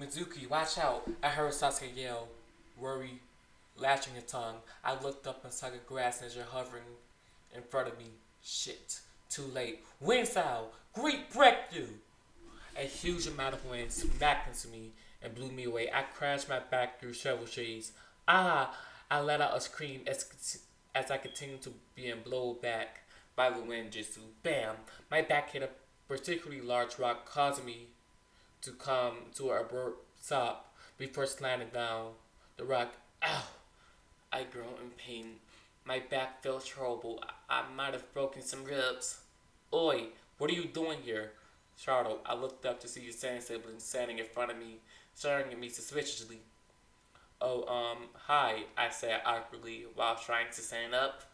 Mizuki, watch out! I heard Sasuke yell, worry, latching his tongue. I looked up and saw the grass ninja hovering in front of me. Shit. Too late. Wind style! Great breakthrough! A huge amount of wind smacked into me and blew me away. I crashed my back through several trees. Ah! I let out a scream as I continued to being blown back by the wind jutsu. Bam! My back hit a particularly large rock, causing me to come to an abrupt stop before slamming down the rock. Ow! I groaned in pain. My back felt horrible. I might have broken some ribs. Oi, what are you doing here? Startled, I looked up to see his sand sibling standing in front of me, staring at me suspiciously. Oh, hi, I said awkwardly while trying to stand up.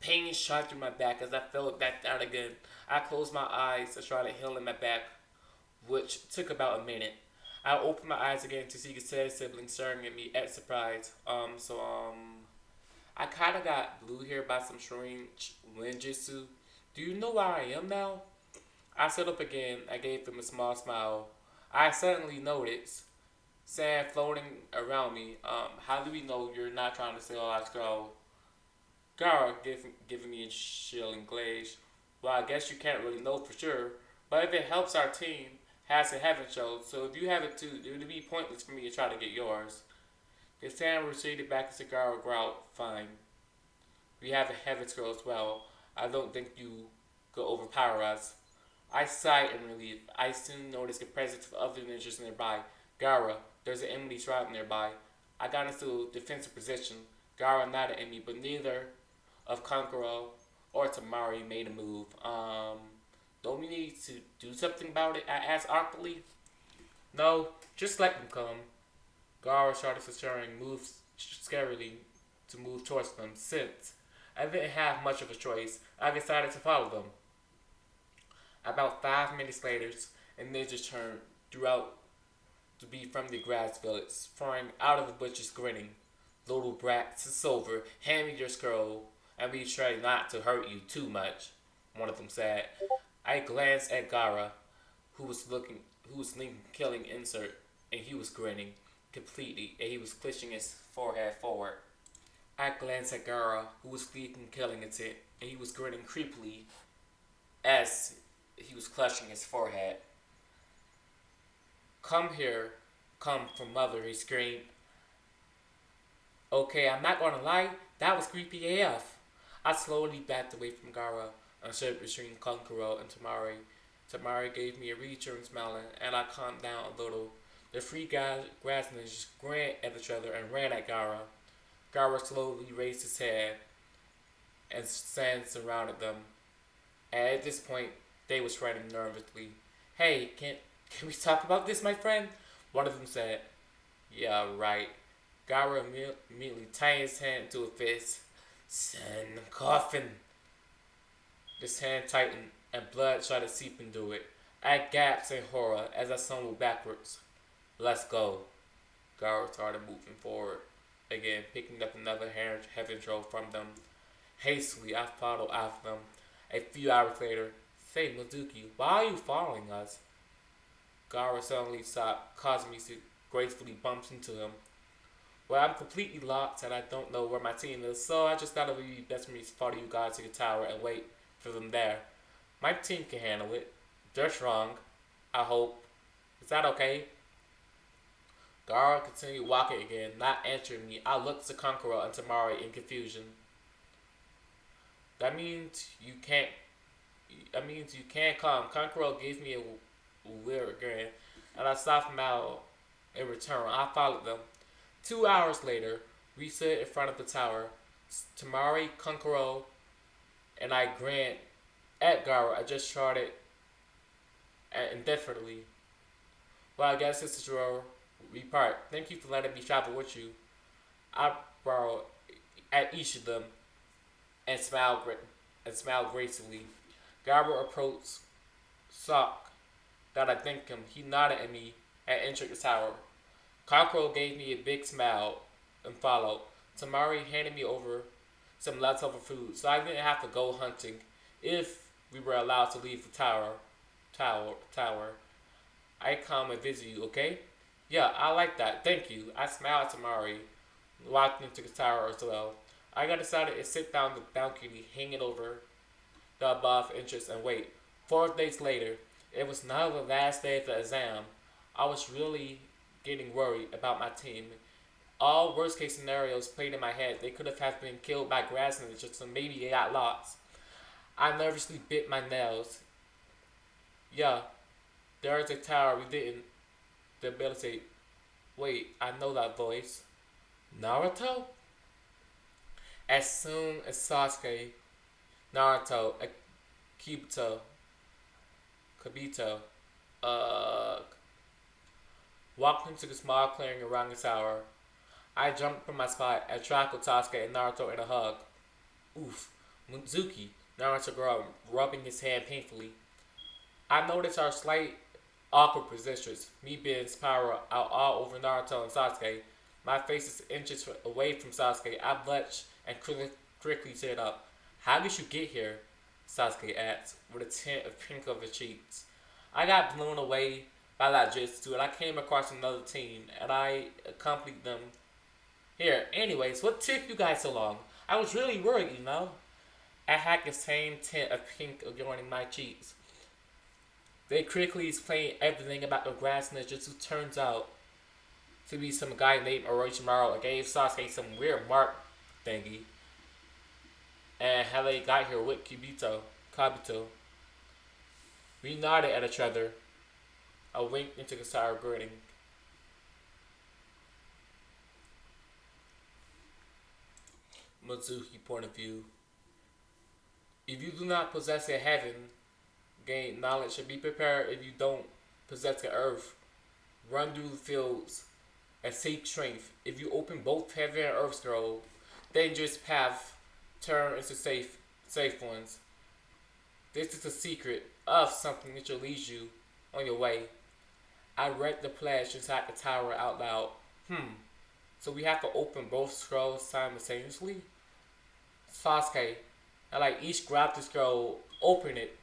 Pain shot through my back as I fell back down again. I closed my eyes to try to heal in my back, which took about a minute. I opened my eyes again to see his sad sibling staring at me at surprise. I kinda got blew here by some strange ninjutsu. Do you know where I am now? I stood up again. I gave him a small smile. I suddenly noticed sand floating around me. How do we know you're not trying to steal our scroll? Gara giving me a chilling glaze. Well, I guess you can't really know for sure. But if it helps our team, has a heaven show. So if you have it too, it would be pointless for me to try to get yours. The sand receded back as Gara growled. Fine. We have a heaven scroll as well. I don't think you could overpower us. I sighed in relief. I soon noticed the presence of other ninjas nearby. Gara, there's an enemy tribe nearby. I got into a defensive position. Gara nodded at me, but neither of Kankuro or Tamari made a move. Don't we need to do something about it? I asked awkwardly. No, just let them come. Gara started stirring, moved scarily to move towards them. Since I didn't have much of a choice, I decided to follow them. About 5 minutes later, a ninja turned throughout to be from the grass village, throwing out of the bushes grinning. Little brat, it's over. Hand me your scroll, and we try not to hurt you too much, one of them said. I glanced at Gara, who was linking killing insert, and he was grinning completely, and he was clutching his forehead forward. I glanced at Gara, who was linking killing intent, and he was grinning creepily as he was clutching his forehead. Come here, come from mother, he screamed. Okay, I'm not gonna lie, that was creepy AF. I slowly backed away from Gara and stood between Kankuro and Tamari. Tamari gave me a reassuring smile and I calmed down a little. The three grass ninjas grinned at each other and ran at Gara. Gara slowly raised his head and sand surrounded them. And at this point, they were running nervously. Hey, can we talk about this, my friend? One of them said. Yeah, right. Gara immediately tied his hand into a fist. Send coffin. His hand tightened and blood started seeping through it. I gasped in horror as I stumbled backwards. Let's go. Gara started moving forward, again picking up another heaven troll from them. Hastily, I followed after them. A few hours later, say, Mizuki, why are you following us? Gara suddenly stopped, causing me to gracefully bump into him. Well, I'm completely locked and I don't know where my team is, so I just thought it would be best for me to follow you guys to the tower and wait for them there. My team can handle it. They're strong, I hope. Is that okay? Gara continued walking again, not answering me. I looked to Kankuro and Tamari in confusion. That means you can't come. Kankuro gave me a weird grin, and I stopped him out in return. I followed them. 2 hours later, we stood in front of the tower. Tamari, Kankuro, and I grinned at Gara. I just shouted indefinitely. Well, I guess this is where we part. Thank you for letting me travel with you. I bowed at each of them and smiled gracefully. Gara approached Sock that I thanked him. He nodded at me and entered the tower. Kankuro gave me a big smile and followed. Tamari handed me over some leftover food, so I didn't have to go hunting if we were allowed to leave the tower. I come and visit you, okay? Yeah, I like that. Thank you. I smiled at Tamari, walked into the tower as well. I got decided to sit down the balcony, hanging over the above entrance, and wait. 4 days later, it was now the last day of the exam. I was really getting worried about my team. All worst case scenarios played in my head. They could have been killed by grass ninjas, so maybe they got lost. I nervously bit my nails. Yeah, there's a tower we didn't debilitate. Wait, I know that voice. Naruto? As soon as Sasuke, Naruto, Kibito, Kibito, uh, walked into the small clearing around the tower, I jumped from my spot and tackled Sasuke and Naruto in a hug. Oof, Mizuki, Naruto growled, rubbing his hand painfully. I noticed our slight awkward positions, me being power out all over Naruto and Sasuke. My face is inches away from Sasuke. I blenched and quickly teared up. How did you get here? Sasuke asked, with a tint of pink of his cheeks. I got blown away by that jutsu and I came across another team and I accompanied them here. Anyways, what took you guys so long? I was really worried. I had the same tint of pink adorning my cheeks. They quickly explained everything about the grass ninjas who turns out to be some guy named Orochimaru and gave Sasuke some weird mark thingy. And how they got here with Kabuto. We nodded at each other. I winked into the sour grinning. Mizuki point of view. If you do not possess a heaven, gain knowledge and be prepared if you don't possess the earth. Run through the fields and seek strength. If you open both heaven and earth scroll, dangerous paths turn into safe ones. This is the secret of something that will lead you on your way. I read the pledge inside the tower out loud. So we have to open both scrolls simultaneously? Sasuke, and like each grabbed the scroll, open it,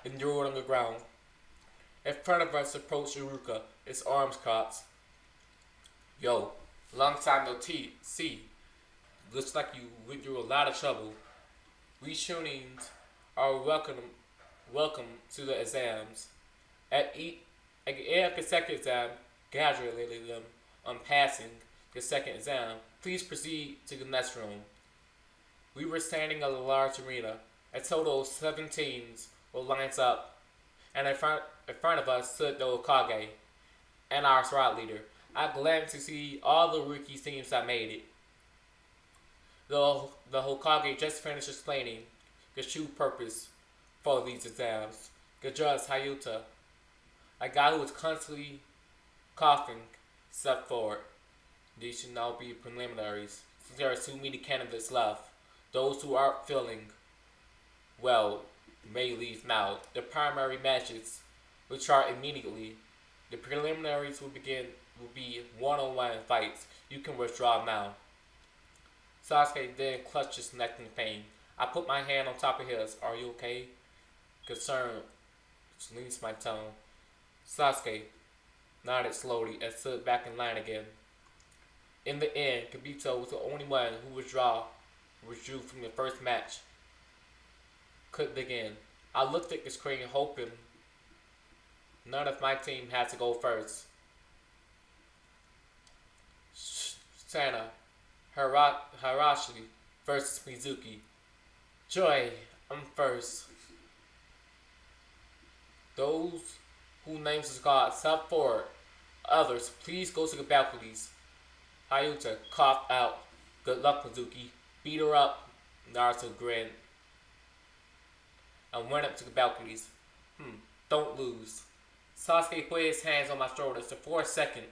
and threw it on the ground. In front of us approached Iruka, his arms crossed. Yo, long time no see. Looks like you went through a lot of trouble. We Shunins are welcome to the exams. At the end of the second exam, congratulating them on passing the second exam. Please proceed to the next room. We were standing in a large arena. A total of 7 teams were lined up, and in front of us stood the Hokage and our SWAT leader. I glanced to see all the rookie teams that made it. The Hokage just finished explaining the true purpose for these exams. The judge Hayuta, a guy who was constantly coughing, stepped forward. These should now be preliminaries, since there are too many candidates left. Those who aren't feeling well may leave now. The primary matches will start immediately. The preliminaries will be one-on-one fights. You can withdraw now. Sasuke then clutched his neck in pain. I put my hand on top of his. Are you okay? Concerned leans my tone. Sasuke nodded slowly and stood back in line again. In the end, Kibito was the only one who withdrew from the first match. Could begin. I looked at the screen hoping none of my team had to go first. Sana, Harashi versus Mizuki. Joy, I'm first. Those who names is called step forward. Others, please go to the balconies. Hayuta coughed out. Good luck, Mizuki. Beat her up. Naruto grinned and went up to the balconies. Don't lose. Sasuke put his hands on my shoulders for a second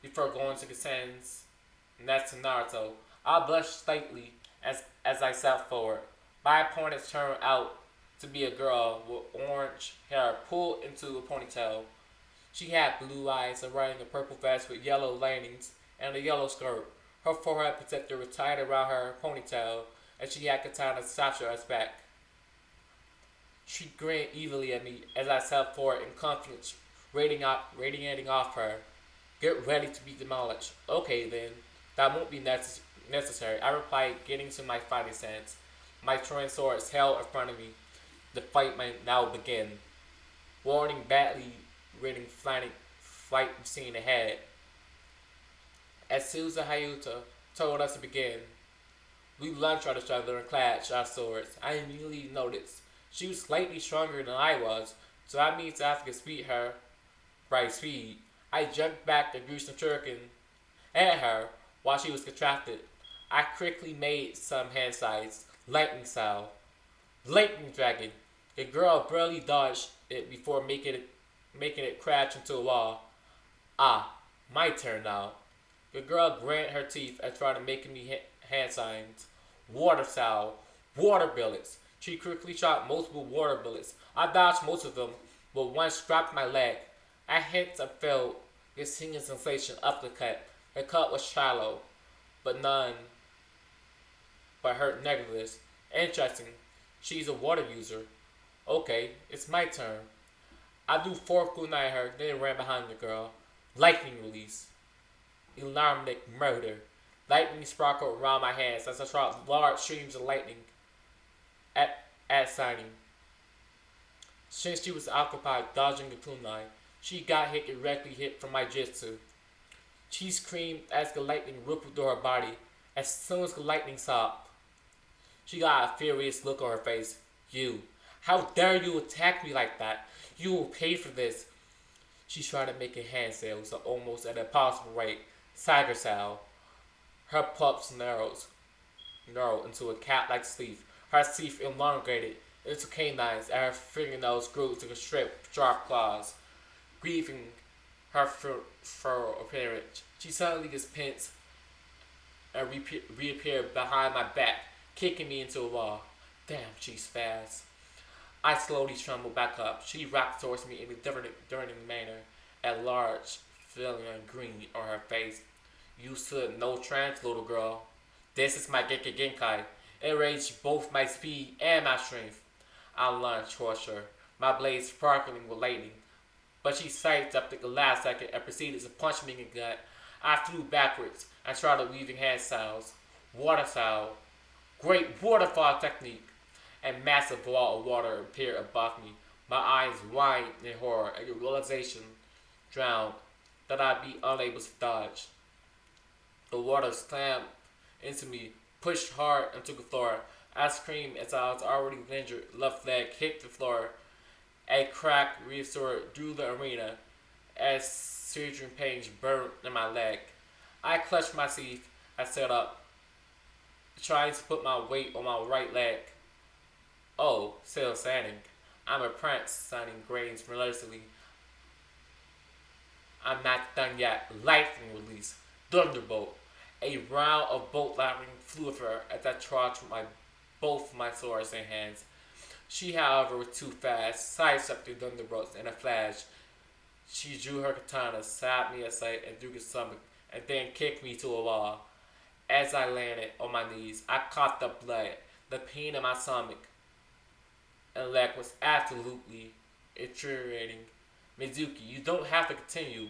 before going to the sands next to Naruto. I blushed slightly as I sat forward. My opponent turned out to be a girl with orange hair pulled into a ponytail. She had blue eyes and wearing a purple vest with yellow linings and a yellow skirt. Her forehead protector was tied around her ponytail, and she had katana sasha at her back. She grinned evilly at me as I sat forward in confidence, radiating off her. Get ready to be demolished. Okay then, that won't be necessary. I replied, getting to my fighting stance. My throwing swords held in front of me. The fight might now begin. Warning badly written flight scene ahead. As soon as the Hayuta told us to begin, we lunged at each other and clashed our swords. I immediately noticed she was slightly stronger than I was, so that means I have to beat her by speed. I jumped back the gruesome shuriken at her while she was contracted. I quickly made some hand signs, lightning style. Lightning dragon. The girl barely dodged it before making it crash into a wall. Ah, my turn now. The girl grinned her teeth and started making me hand signs. Water style. Water bullets. She quickly shot multiple water bullets. I dodged most of them, but one strapped my leg. I hit and felt the stinging sensation of the cut. The cut was shallow, but none but hurt nevertheless. Interesting. She's a water user. Okay, it's my turn. I do 4 kunai at her, then ran behind the girl. Lightning release. Alarmic murder. Lightning sparkled around my hands as I shot large streams of lightning at signing. Since she was occupied dodging the kunai, she got directly hit from my jutsu. She screamed as the lightning rippled through her body. As soon as the lightning stopped, she got a furious look on her face. You, how dare you attack me like that? You will pay for this. She started making hand sales almost at an impossible rate. Tiger style. Her pups narrowed into a cat-like sleeve. Her teeth elongated into canines, and her fingernails grew to constrict sharp claws, grieving her fur appearance. She suddenly just pinched and reappeared behind my back, kicking me into a wall. Damn, she's fast. I slowly trembled back up. She rocked towards me in a different manner, a large feeling of green on her face. You stood no chance, little girl. This is my Gekkei Genkai. It raised both my speed and my strength. I lunged towards her, my blade sparkling with lightning. But she sidestepped at the last second and proceeded to punch me in the gut. I flew backwards and started weaving hand styles. Water style. Great waterfall technique. A massive wall of water appeared above me. My eyes widened in horror at the realization drowned that I'd be unable to dodge. The water slammed into me, pushed hard into the floor. I screamed as I was already injured. Left leg hit the floor. A crack restored through the arena as searing pains burned in my leg. I clutched my teeth. I sat up, trying to put my weight on my right leg. Oh, still standing. I'm a prince, signing grains relentlessly. I'm not done yet. Lightning release. Thunderbolt. A round of bolt lightning flew at her as I charged with both my swords and hands. She, however, was too fast, sidestepped the thunderbolts in a flash. She drew her katana, stabbed me aside and through the stomach, and then kicked me to a wall. As I landed on my knees, I caught the blood. The pain in my stomach and leg was absolutely infuriating. Mizuki, you don't have to continue.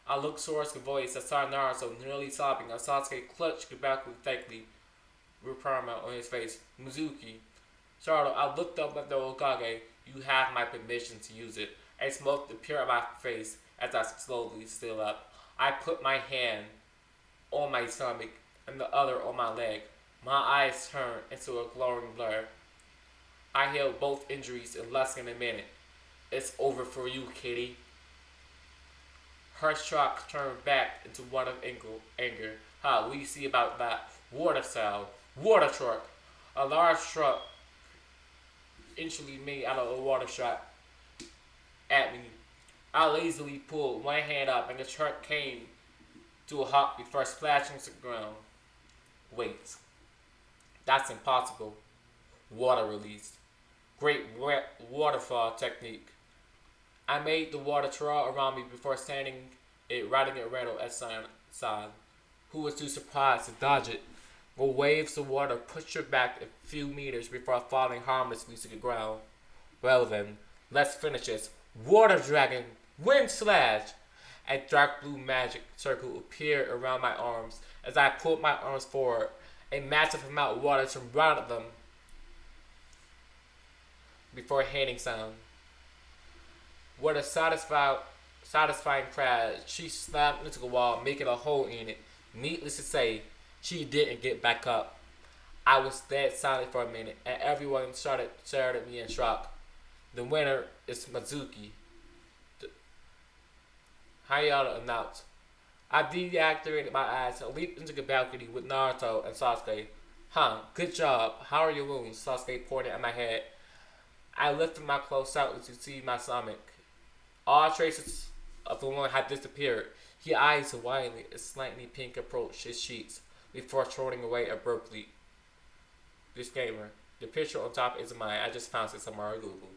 I looked towards the voice. I saw Naruto nearly sobbing. I saw Sasuke clutch the back tightly with perma on his face. Mizuki. Charlotte, I looked up at the Okage. You have my permission to use it. A smoke appeared on my face as I slowly stood up. I put my hand on my stomach and the other on my leg. My eyes turned into a glowing blur. I healed both injuries in less than a minute. It's over for you, kitty. Her shock turned back into one of anger. What do you see about that? Water style. Water truck. A large truck instantly made out of a water shot at me. I lazily pulled one hand up and the truck came to a halt before splashing to the ground. Wait. That's impossible. Water release. Great waterfall technique. I made the water trail around me before standing it, riding it Randall at side, who was too surprised to dodge it. The waves of water pushed her back a few meters before falling harmlessly to the ground. Well then, let's finish this. Water dragon, wind slash! A dark blue magic circle appeared around my arms. As I pulled my arms forward, a massive amount of water surrounded them before hitting sound. With a satisfying crash, she slammed into the wall, making a hole in it. Needless to say, she didn't get back up. I was dead silent for a minute, and everyone started staring at me in shock. The winner is Mizuki. Hayata announced. I deactivated my eyes and leaped into the balcony with Naruto and Sasuke. Huh, good job. How are your wounds? Sasuke pointed at my head. I lifted my clothes slightly to see my stomach. All traces of the wound had disappeared. He eyed wildly as slightly pink approached his cheeks before throwing away abruptly. Disclaimer. The picture on top isn't mine. I just found it somewhere on Google.